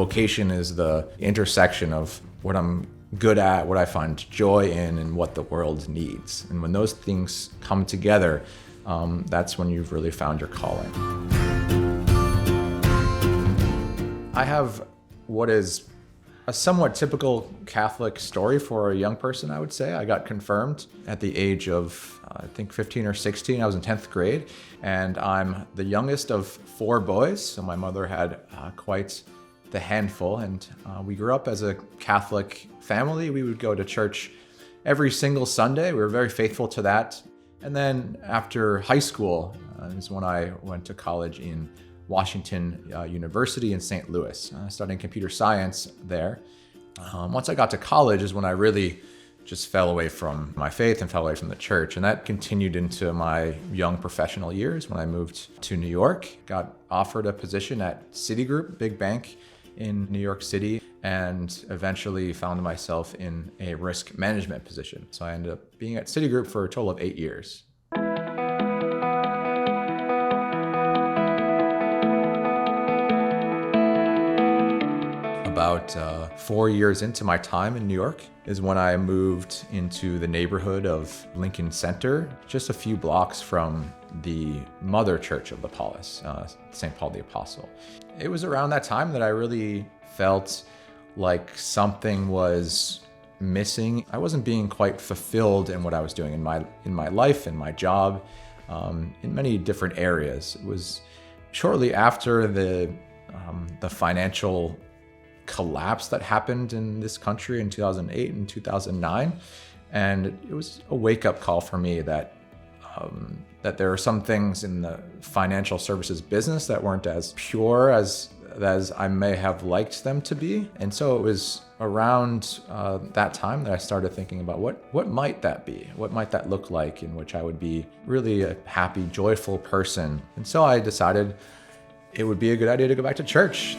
vocation is the intersection of what I'm good at, what I find joy in, and what the world needs. And when those things come together, that's when you've really found your calling. I have what is a somewhat typical Catholic story for a young person, I would say. I got confirmed at the age of, I think 15 or 16. I was in 10th grade, and I'm the youngest of 4 boys. So my mother had quite the handful, and we grew up as a Catholic family. We would go to church every single Sunday. We were very faithful to that. And then after high school is when I went to college in Washington University in St. Louis, studying computer science there. Once I got to college is when I really just fell away from my faith and fell away from the church. And that continued into my young professional years when I moved to New York, got offered a position at Citigroup, big bank in New York City, and eventually found myself in a risk management position. So I ended up being at Citigroup for a total of 8 years. About 4 years into my time in New York is when I moved into the neighborhood of Lincoln Center, just a few blocks from the mother church of the Paulists, St. Paul the Apostle. It was around that time that I really felt like something was missing. I wasn't being quite fulfilled in what I was doing in my life, in my job, in many different areas. It was shortly after the financial collapse that happened in this country in 2008 and 2009. And it was a wake-up call for me that there are some things in the financial services business that weren't as pure as I may have liked them to be. And so it was around that time that I started thinking about what might that be? What might that look like in which I would be really a happy, joyful person? And so I decided it would be a good idea to go back to church.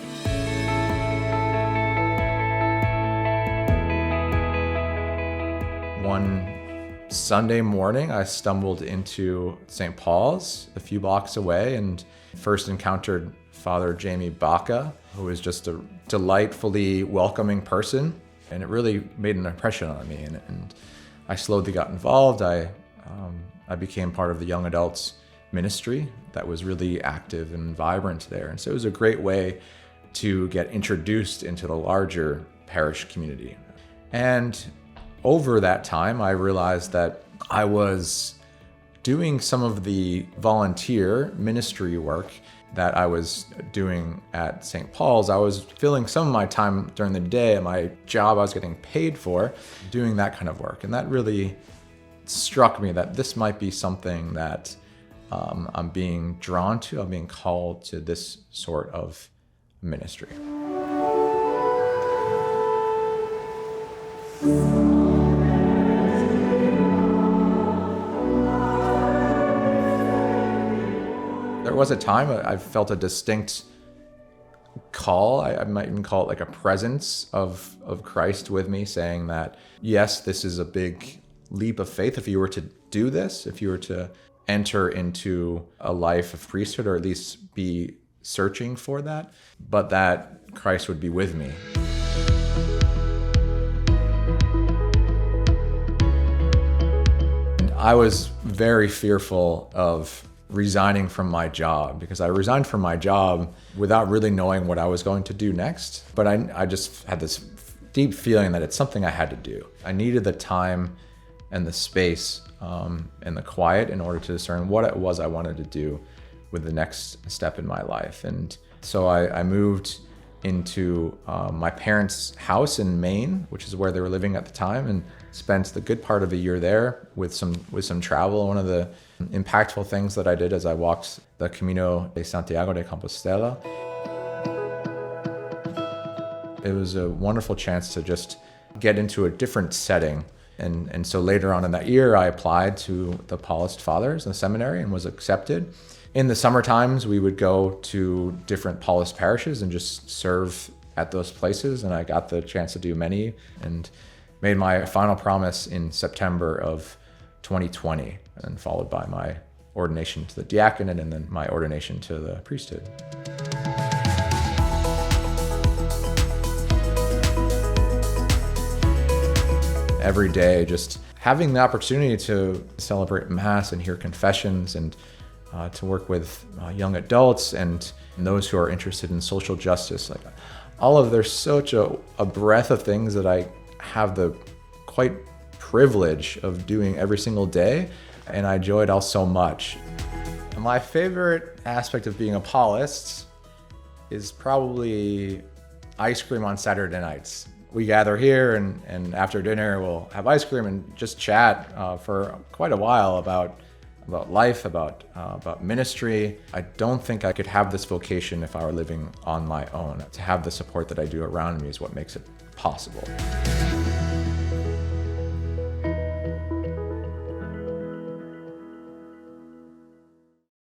One Sunday morning, I stumbled into St. Paul's a few blocks away and first encountered Father Jamie Baca, who was just a delightfully welcoming person. And it really made an impression on me. And I slowly got involved. I became part of the young adults ministry that was really active and vibrant there. And so it was a great way to get introduced into the larger parish community. And over that time, I realized that I was doing some of the volunteer ministry work that I was doing at St. Paul's. I was filling some of my time during the day at my job I was getting paid for, doing that kind of work. And that really struck me that this might be something that I'm being drawn to. I'm being called to this sort of ministry. There was a time I felt a distinct call. I might even call it like a presence of Christ with me, saying that, yes, this is a big leap of faith if you were to do this, if you were to enter into a life of priesthood, or at least be searching for that, but that Christ would be with me. And I was very fearful of resigning from my job, because I resigned from my job without really knowing what I was going to do next. But I just had this deep feeling that it's something I had to do. I needed the time and the space and the quiet in order to discern what it was I wanted to do with the next step in my life. And so I moved into my parents' house in Maine, which is where they were living at the time, and spent the good part of a year there with some travel. One of the impactful things that I did is I walked the Camino de Santiago de Compostela. It was a wonderful chance to just get into a different setting. And so later on in that year, I applied to the Paulist Fathers in the seminary and was accepted. In the summer times, we would go to different Paulist parishes and just serve at those places. And I got the chance to do many and made my final promise in September of 2020, and followed by my ordination to the diaconate and then my ordination to the priesthood. every day, just having the opportunity to celebrate Mass and hear confessions, and to work with young adults and those who are interested in social justice. Like all of, there's such a breadth of things that I have the quite privilege of doing every single day, and I enjoy it all so much. My favorite aspect of being a Paulist is probably ice cream on Saturday nights. We gather here, and after dinner we'll have ice cream and just chat for quite a while about life, about ministry. I don't think I could have this vocation if I were living on my own. To have the support that I do around me is what makes it possible.